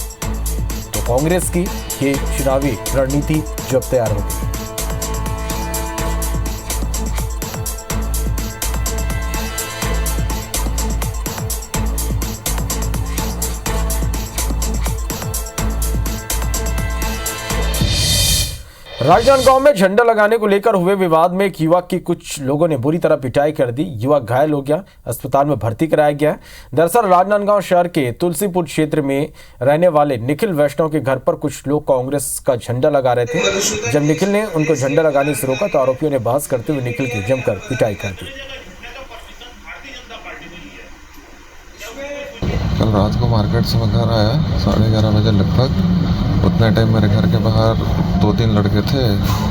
तो कांग्रेस की ये चुनावी रणनीति जो अब तैयार होगी। राजनांदगांव में झंडा लगाने को लेकर हुए विवाद में एक युवक की कुछ लोगों ने बुरी तरह पिटाई कर दी। युवक घायल हो गया, अस्पताल में भर्ती कराया गया है। दरअसल राजनांदगांव शहर के तुलसीपुर क्षेत्र में रहने वाले निखिल वैष्णव के घर पर कुछ लोग कांग्रेस का झंडा लगा रहे थे। जब निखिल ने उनको झंडा लगाने से रोका तो आरोपियों ने बहस करते हुए निखिल की जमकर पिटाई कर दी। कल रात को मार्केट से मैं घर आया 11:30 बजे लगभग। उतने टाइम मेरे घर के बाहर 2-3 लड़के थे,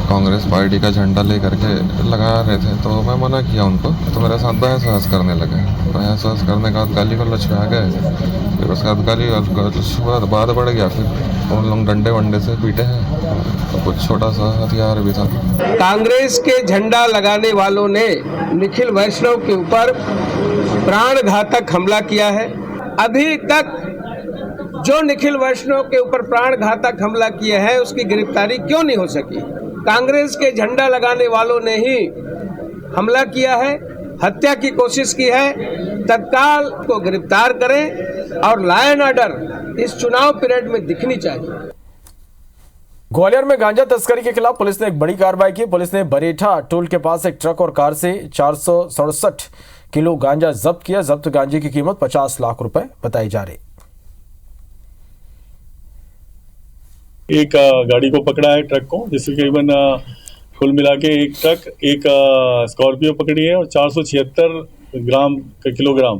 कांग्रेस पार्टी का झंडा लेकर के लगा रहे थे। तो मैं मना किया उनको, तो मेरे साथ बहस करने लगे। बहस करने के बाद गाली गलौज पे आ गए। फिर उसके बाद गाली गलौज के बाद बात बढ़ गया। फिर उन लोग डंडे वंडे से पीटे हैं, तो कुछ छोटा सा हथियार भी था। कांग्रेस के झंडा लगाने वालों ने निखिल वैष्णव के ऊपर प्राणघातक हमला किया है। अभी तक जो निखिल वैष्णव के ऊपर प्राणघातक हमला किया है उसकी गिरफ्तारी क्यों नहीं हो सकी? कांग्रेस के झंडा लगाने वालों ने ही हमला किया है, हत्या की कोशिश की है। तत्काल को गिरफ्तार करें और लॉ एंड ऑर्डर इस चुनाव पीरियड में दिखनी चाहिए। ग्वालियर में गांजा तस्करी के खिलाफ पुलिस ने एक बड़ी कार्रवाई की। पुलिस ने बरेठा टोल के पास एक ट्रक और कार से 467 किलो गांजा जब्त किया। जब्त गांजे की कीमत 50 लाख रुपए बताई जा रही। एक गाड़ी को पकड़ा है, ट्रक को, जिससे करीबन कुल मिला के एक ट्रक, एक स्कॉर्पियो पकड़ी है और 476 किलोग्राम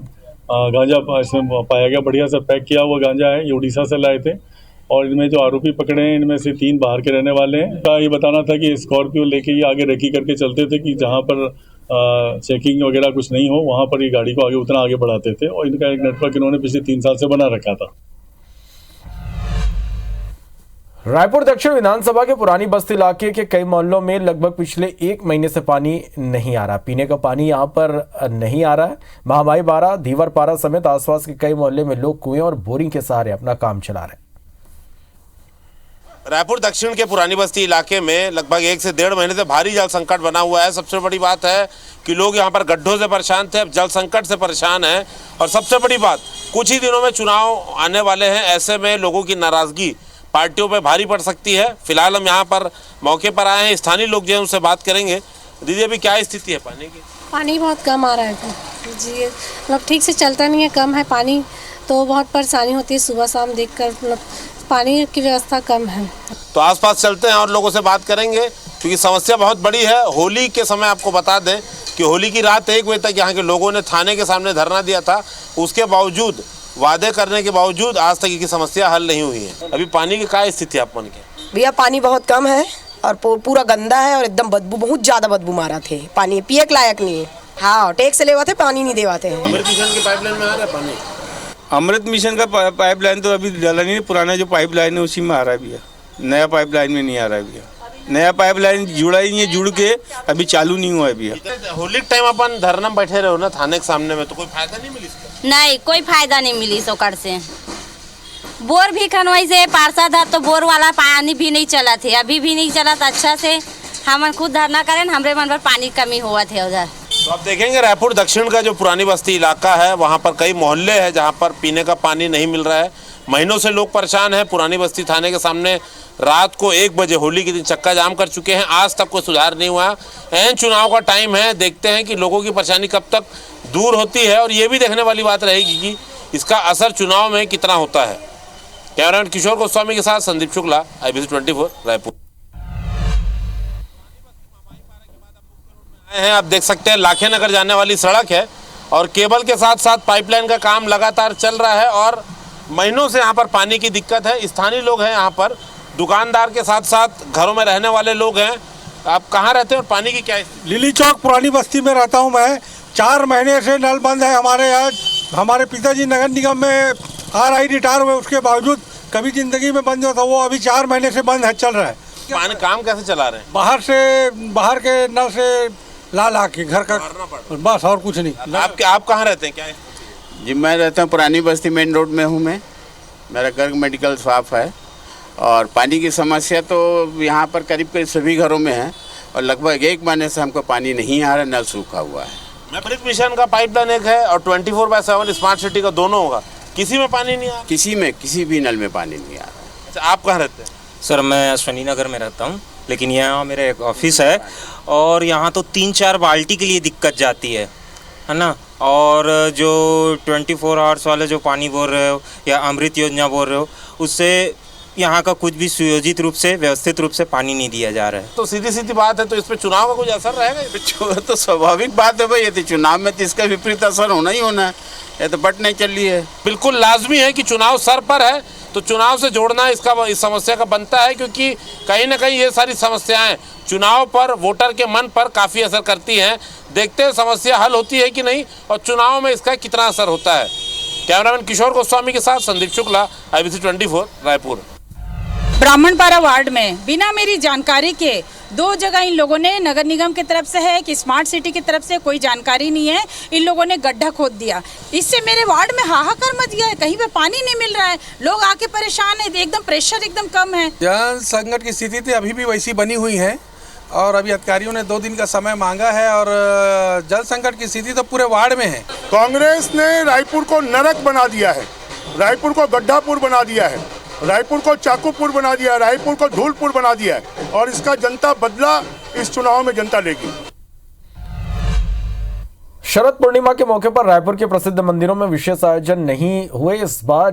गांजा इसमें पाया गया। बढ़िया से पैक किया हुआ गांजा है। ये उड़ीसा से लाए थे और इनमें जो आरोपी पकड़े हैं इनमें से 3 बाहर के रहने वाले हैं। ये बताना था कि स्कॉर्पियो लेके ये आगे रेकी करके चलते थे कि जहाँ पर चेकिंग वगैरह कुछ नहीं हो वहाँ पर ये गाड़ी को उतना आगे बढ़ाते थे और इनका एक नेटवर्क इन्होंने पिछले 3 साल से बना रखा था। रायपुर दक्षिण विधानसभा के पुरानी बस्ती इलाके के कई मोहल्लों में लगभग पिछले 1 महीने से पानी नहीं आ रहा। पीने का पानी यहां पर नहीं आ रहा है। महामाई बारा, धीवरपारा समेत आसपास के कई मोहल्ले में लोग कुएं और बोरिंग के सहारे अपना काम चला रहे हैं। रायपुर दक्षिण के पुरानी बस्ती इलाके में लगभग 1 से 1.5 महीने से भारी जल संकट बना हुआ है। सबसे बड़ी बात है कि लोग यहाँ पर गड्ढों से परेशान थे, अब जल संकट से परेशान हैं। और सबसे बड़ी बात, कुछ ही दिनों में चुनाव आने वाले हैं, ऐसे में लोगों की नाराजगी पार्टियों पे भारी पड़ सकती है। फिलहाल हम यहाँ पर मौके पर आए हैं, स्थानीय लोग जो हैं उनसे बात करेंगे। दीदी, अभी क्या स्थिति है पानी की? पानी बहुत कम आ रहा है जी, मतलब ठीक से चलता नहीं है, कम है पानी, तो बहुत परेशानी होती है सुबह शाम देखकर। मतलब पानी की व्यवस्था कम है। तो आसपास चलते हैं और लोगों से बात करेंगे, क्योंकि समस्या बहुत बड़ी है। होली के समय आपको बता दें कि होली की रात 1 बजे तक यहाँ के लोगों ने थाने के सामने धरना दिया था। उसके बावजूद, वादे करने के बावजूद आज तक की समस्या हल नहीं हुई है। अभी पानी की क्या स्थिति है आप मन के? भैया पानी बहुत कम है और पूरा गंदा है और एकदम बदबू, बहुत ज्यादा बदबू मारा थे। पानी पिए के लायक नहीं है। हाँ, टैक्स लेवा थे, पानी नहीं देवाते हैं। अमृत मिशन की पाइपलाइन में आ रहा है पानी? अमृत मिशन का पाइपलाइन तो अभी डाला नहीं, पुराना जो पाइपलाइन है उसी में आ रहा है भैया। नया पाइपलाइन में नहीं आ रहा है भैया। नया पाइपलाइन जुड़ा ही नहीं है, जुड़ के अभी चालू नहीं हुआ है भैया। होली के टाइम अपन धरना में बैठे रहो ना थाने के सामने में, तो कोई फायदा नहीं मिली इसका? नहीं, कोई फायदा नहीं मिली सोकर से। बोर भी खनवाई से पार्षद था तो बोर वाला पानी भी नहीं चला थे, अभी भी नहीं चला था अच्छा से। हम खुद धरना करें, हमारे मन पर पानी कमी हुआ थे उधर। तो आप देखेंगे रायपुर दक्षिण का जो पुरानी बस्ती इलाका है वहाँ पर कई मोहल्ले हैं जहाँ पर पीने का पानी नहीं मिल रहा है। महीनों से लोग परेशान हैं। पुरानी बस्ती थाने के सामने रात को 1 बजे होली के दिन चक्का जाम कर चुके हैं, आज तक कोई सुधार नहीं हुआ। एन चुनाव का टाइम है, देखते हैं कि लोगों की परेशानी कब तक दूर होती है और ये भी देखने वाली बात रहेगी कि इसका असर चुनाव में कितना होता है। कैमरामैन किशोर गोस्वामी के साथ संदीप शुक्ला, IBC 24 रायपुर। आप देख सकते हैं लाखे नगर जाने वाली सड़क है और केबल के साथ साथ पाइपलाइन का काम लगातार चल रहा है और महीनों से यहाँ पर पानी की दिक्कत है। स्थानीय लोग हैं यहाँ पर, दुकानदार के साथ साथ घरों में रहने वाले लोग हैं। आप कहाँ रहते हैं और पानी की क्या? लिली चौक पुरानी बस्ती में रहता हूँ मैं। 4 महीने से नल बंद है हमारे यहाँ। हमारे पिताजी नगर निगम में RI रिटायर हुए, उसके बावजूद कभी जिंदगी में बंद नहीं था। वो अभी 4 महीने से बंद है, चल रहा है। पानी काम कैसे चला रहे हैं? बाहर के नल से ला के घर का, बस और कुछ नहीं। आप कहाँ रहते हैं? क्या है जी, मैं रहता हूँ पुरानी बस्ती मेन रोड में हूँ मैं। मेरा गर्ग मेडिकल शॉप है और पानी की समस्या तो यहाँ पर करीब सभी घरों में है और लगभग 1 महीने से हमको पानी नहीं आ रहा, नल सूखा हुआ है। अमृत मिशन का पाइपलाइन एक है और 24/7 स्मार्ट सिटी का दोनों होगा, किसी में पानी नहीं आ रहा? किसी भी नल में पानी नहीं आ रहा। अच्छा, आप कहाँ रहते हैं? सर मैं अश्वनी नगर में रहता हूँ, लेकिन यहाँ मेरा एक ऑफिस है और यहाँ तो 3-4 बाल्टी के लिए दिक्कत जाती है ना। और जो 24 आवर्स वाले जो पानी बोल रहे हो या अमृत योजना बोल रहे हो, उससे यहाँ का कुछ भी सुयोजित रूप से, व्यवस्थित रूप से पानी नहीं दिया जा रहा है। तो सीधी सीधी बात है, तो इस पे चुनाव का कुछ असर रहेगा? तो स्वाभाविक बात है भाई, ये तो चुनाव में तो इसका विपरीत असर होना ही होना है। ये तो बट नहीं चल रही है। बिल्कुल लाजमी है कि चुनाव सर पर है तो चुनाव से जोड़ना इस समस्या का बनता है, क्योंकि कहीं ना कहीं ये सारी समस्याएं चुनाव पर, वोटर के मन पर काफ़ी असर करती हैं। देखते हैं समस्या हल होती है कि नहीं और चुनाव में इसका कितना असर होता है। कैमरामैन किशोर गोस्वामी के साथ संदीप शुक्ला, IBC 24 रायपुर। ब्राह्मणपारा वार्ड में बिना मेरी जानकारी के 2 जगह इन लोगों ने, नगर निगम की तरफ से है कि स्मार्ट सिटी की तरफ से, कोई जानकारी नहीं है, इन लोगों ने गड्ढा खोद दिया। इससे मेरे वार्ड में हाहाकार मच गया है, कहीं पे पानी नहीं मिल रहा है, लोग आके परेशान है, एकदम प्रेशर एकदम कम है। जल संकट की स्थिति तो अभी भी वैसी बनी हुई है और अभी अधिकारियों ने 2 दिन का समय मांगा है और जल संकट की स्थिति तो पूरे वार्ड में है। कांग्रेस ने रायपुर को नरक बना दिया है, रायपुर को गड्ढापुर बना दिया है, रायपुर को चाकूपुर बना दिया, रायपुर को धूलपुर बना दिया है और इसका जनता बदला इस चुनाव में जनता लेगी। शरद पूर्णिमा के मौके पर रायपुर के प्रसिद्ध मंदिरों में विशेष आयोजन नहीं हुए। इस बार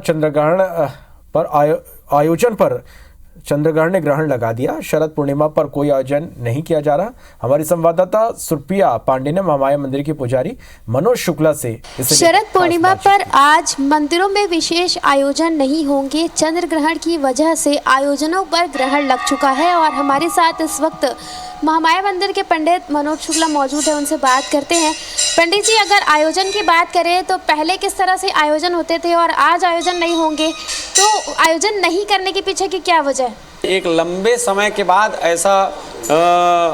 चंद्रग्रहण ने ग्रहण लगा दिया। शरद पूर्णिमा पर कोई आयोजन नहीं किया जा रहा। हमारी संवाददाता सुप्रिया पांडे ने महामाया मंदिर के पुजारी मनोज शुक्ला से शरद पूर्णिमा पर आज मंदिरों में विशेष आयोजन नहीं होंगे। चंद्र ग्रहण की वजह से आयोजनों पर ग्रहण लग चुका है और हमारे साथ इस वक्त महामाया मंदिर के पंडित मनोज शुक्ला मौजूद है, उनसे बात करते हैं। पंडित जी, अगर आयोजन की बात करें तो पहले किस तरह से आयोजन होते थे और आज आयोजन नहीं होंगे, तो आयोजन नहीं करने के पीछे की क्या वजह है? एक लंबे समय के बाद ऐसा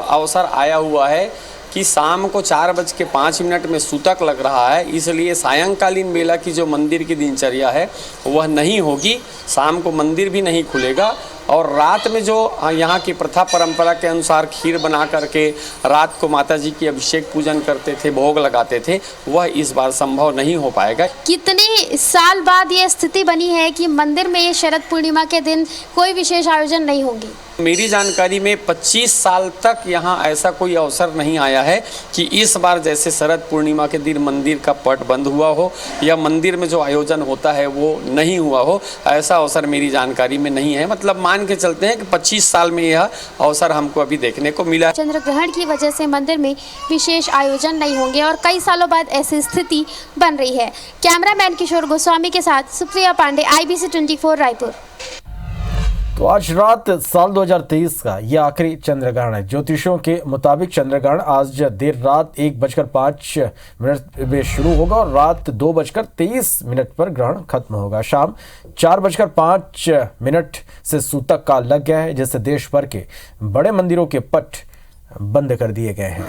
अवसर आया हुआ है कि शाम को 4:05 में सूतक लग रहा है, इसलिए सायंकालीन बेला की जो मंदिर की दिनचर्या है वह नहीं होगी। शाम को मंदिर भी नहीं खुलेगा और रात में जो यहाँ की प्रथा परंपरा के अनुसार खीर बना करके रात को माता जी की अभिषेक पूजन करते थे, भोग लगाते थे, वह इस बार संभव नहीं हो पाएगा। कितने साल बाद ये स्थिति बनी है कि मंदिर में ये शरद पूर्णिमा के दिन कोई विशेष आयोजन नहीं होंगे? मेरी जानकारी में 25 साल तक यहाँ ऐसा कोई अवसर नहीं आया है कि इस बार जैसे शरद पूर्णिमा के दिन मंदिर का पट बंद हुआ हो या मंदिर में जो आयोजन होता है वो नहीं हुआ हो। ऐसा अवसर मेरी जानकारी में नहीं है। मतलब मान के चलते हैं कि 25 साल में यह अवसर हमको अभी देखने को मिला। चंद्र ग्रहण की वजह से मंदिर में विशेष आयोजन नहीं होंगे और कई सालों बाद ऐसी स्थिति बन रही है। कैमरामैन किशोर गोस्वामी के साथ सुप्रिया पांडे, IBC 24 रायपुर। तो आज रात साल 2023 का यह आखिरी चंद्रग्रहण है। ज्योतिषियों के मुताबिक चंद्रग्रहण आज देर रात 1:05 में शुरू होगा और रात 2:23 पर ग्रहण खत्म होगा। शाम 4:05 से सूतक काल लग गया है, जिससे देश भर के बड़े मंदिरों के पट बंद कर दिए गए हैं।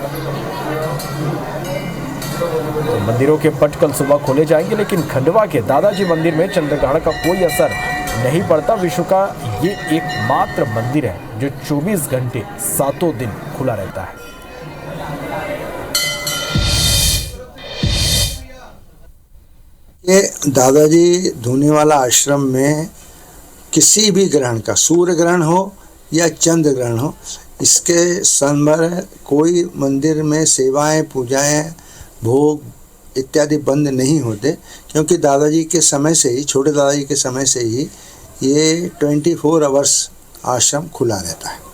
तो मंदिरों के पट कल सुबह खोले जाएंगे, लेकिन खंडवा के दादाजी मंदिर में चंद्रग्रहण का कोई असर नहीं पड़ता। विश्व का ये एकमात्र मंदिर है जो 24 घंटे 7 दिन खुला रहता है। ये दादाजी धूनीवाला आश्रम में किसी भी ग्रहण का, सूर्य ग्रहण हो या चंद्र ग्रहण हो, इसके संभव कोई मंदिर में सेवाएं, पूजाएं, भोग इत्यादि बंद नहीं होते, क्योंकि दादाजी के समय से ही, छोटे दादाजी के समय से ही ये 24 आवर्स आश्रम खुला रहता है।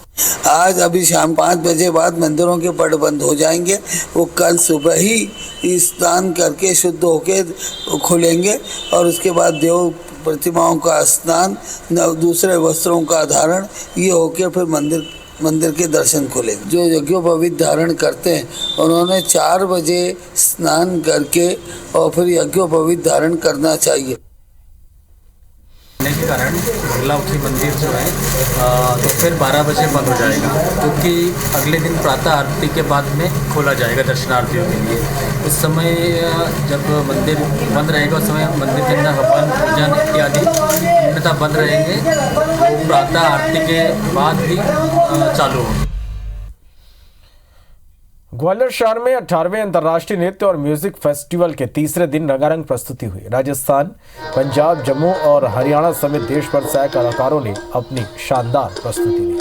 आज अभी शाम 5 बजे बाद मंदिरों के पट बंद हो जाएंगे। वो कल सुबह ही स्नान करके शुद्ध होके खुलेंगे और उसके बाद देव प्रतिमाओं का स्नान, दूसरे वस्त्रों का धारण, ये होके फिर मंदिर मंदिर के दर्शन खुलेंगे। जो यज्ञोपवीत धारण करते हैं उन्होंने 4 बजे स्नान करके और फिर यज्ञोपवीत धारण करना चाहिए। के कारण बंगलामुखी मंदिर जो है दोपहर 12 बजे बंद हो जाएगा, क्योंकि अगले दिन प्रातः आरती के बाद में खोला जाएगा दर्शनार्थियों के लिए। उस समय जब मंदिर बंद रहेगा उस समय मंदिर के अंदर हवन पूजन इत्यादि अन्यथा बंद रहेंगे, प्रातः आरती के बाद ही चालू होगी। ग्वालियर शहर में 18वें अंतर्राष्ट्रीय नृत्य और म्यूजिक फेस्टिवल के तीसरे दिन रंगारंग प्रस्तुति हुई। राजस्थान, पंजाब, जम्मू और हरियाणा समेत देश भर से कलाकारों ने अपनी शानदार प्रस्तुति दी।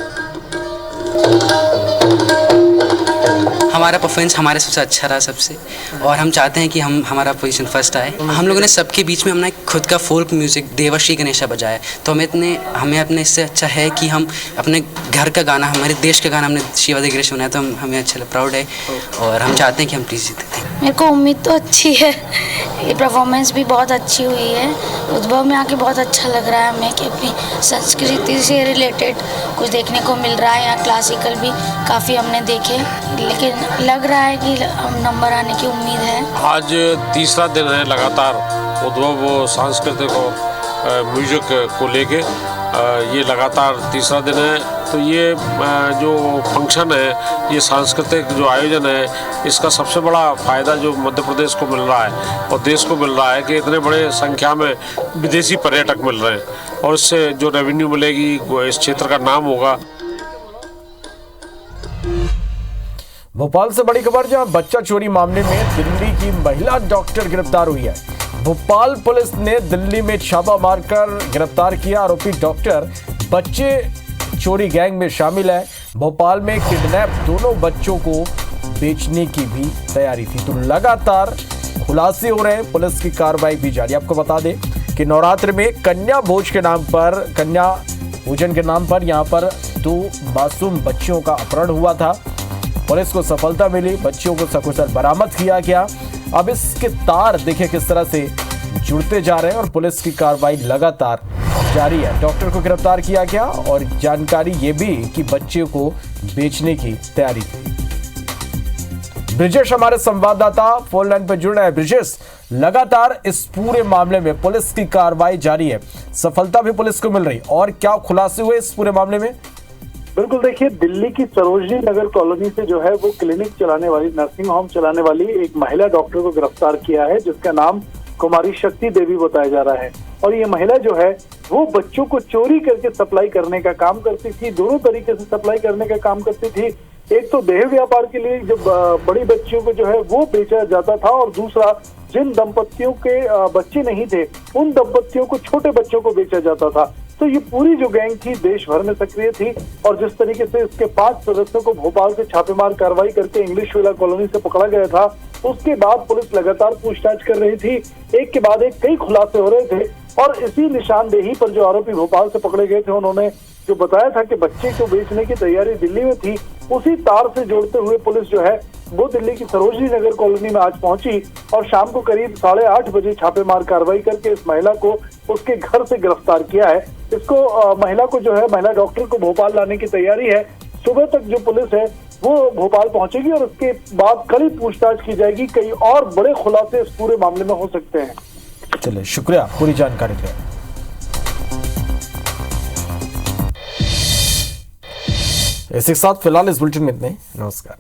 हमारा परफॉर्मेंस हमारे सबसे अच्छा रहा सबसे, और हम चाहते हैं कि हमारा पोजीशन फर्स्ट आए। हम लोगों ने सबके बीच में हमने खुद का फोल्क म्यूजिक देवश्री गणेशा बजाया, तो हमें अपने इससे अच्छा है कि हम अपने घर का गाना, हमारे देश का गाना हमने शिवाजी गणेश बनाया, तो हमें अच्छा प्राउड है और हम चाहते हैं कि हम प्लीज जीते। मेरे को उम्मीद तो अच्छी है, ये परफॉर्मेंस भी बहुत अच्छी हुई है। उद्भव में आके बहुत अच्छा लग रहा है हमें कि अपनी संस्कृति से रिलेटेड कुछ देखने को मिल रहा है। यहाँ क्लासिकल भी काफ़ी हमने देखे, लेकिन लग रहा है कि नंबर आने की उम्मीद है। आज तीसरा दिन है लगातार उद्भव सांस्कृतिक और म्यूजिक को लेके, ये लगातार तीसरा दिन है। तो ये जो फंक्शन है, ये सांस्कृतिक जो आयोजन है, इसका सबसे बड़ा फ़ायदा जो मध्य प्रदेश को मिल रहा है और देश को मिल रहा है कि इतने बड़े संख्या में विदेशी पर्यटक मिल रहे हैं और इससे जो रेवेन्यू मिलेगी, इस क्षेत्र का नाम होगा। भोपाल से बड़ी खबर, जहां बच्चा चोरी मामले में दिल्ली की महिला डॉक्टर गिरफ्तार हुई है। भोपाल पुलिस ने दिल्ली में छापा मारकर गिरफ्तार किया। आरोपी डॉक्टर बच्चे चोरी गैंग में शामिल है। भोपाल में किडनैप दोनों बच्चों को बेचने की भी तैयारी थी। तो लगातार खुलासे हो रहे हैं, पुलिस की कार्रवाई भी जारी। आपको बता दें कि नवरात्र में कन्या भोज के नाम पर, कन्या पूजन के नाम पर यहां पर 2 मासूम बच्चियों का अपहरण हुआ था। पुलिस को सफलता मिली, बच्चियों को सकुशल बरामद किया गया। अब इसके तार देखिए किस तरह से जुड़ते जा रहे हैं और पुलिस की कार्रवाई लगातार जारी है। डॉक्टर को गिरफ्तार किया गया और जानकारी ये भी कि बच्चे को बेचने की तैयारी थी। ब्रिजेश हमारे संवाददाता फोन लाइन पर जुड़ रहे हैं। ब्रिजेश, लगातार इस पूरे मामले में पुलिस की कार्रवाई जारी है, सफलता भी पुलिस को मिल रही, और क्या खुलासे हुए इस पूरे मामले में? बिल्कुल, देखिए दिल्ली की सरोजनी नगर कॉलोनी से जो है वो क्लिनिक चलाने वाली, नर्सिंग होम चलाने वाली एक महिला डॉक्टर को गिरफ्तार किया है, जिसका नाम कुमारी शक्ति देवी बताया जा रहा है। और ये महिला जो है वो बच्चों को चोरी करके सप्लाई करने का काम करती थी। दोनों तरीके से सप्लाई करने का काम करती थी। एक तो देह व्यापार के लिए जब बड़ी बच्चियों को जो है वो बेचा जाता था, और दूसरा जिन दंपतियों के बच्चे नहीं थे उन दंपतियों को, छोटे बच्चों को बेचा जाता था। तो ये पूरी जो गैंग थी देश भर में सक्रिय थी, और जिस तरीके से इसके 5 सदस्यों को भोपाल से छापेमार कार्रवाई करके इंग्लिश विला कॉलोनी से पकड़ा गया था, उसके बाद पुलिस लगातार पूछताछ कर रही थी। एक के बाद एक कई खुलासे हो रहे थे, और इसी निशानदेही पर जो आरोपी भोपाल से पकड़े गए थे उन्होंने जो बताया था कि बच्चे को बेचने की तैयारी दिल्ली में थी, उसी तार से जोड़ते हुए पुलिस जो है वो दिल्ली की सरोजनी नगर कॉलोनी में आज पहुंची और शाम को करीब 8:30 बजे छापेमार कार्रवाई करके इस महिला को उसके घर से गिरफ्तार किया है। इसको महिला को जो है, महिला डॉक्टर को भोपाल लाने की तैयारी है। सुबह तक जो पुलिस है वो भोपाल पहुंचेगी और उसके बाद कड़ी पूछताछ की जाएगी। कई और बड़े खुलासे इस पूरे मामले में हो सकते हैं। चलिए, शुक्रिया पूरी जानकारी के लिए। इसी के साथ फिलहाल इस बुलेटिन में इतने। नमस्कार।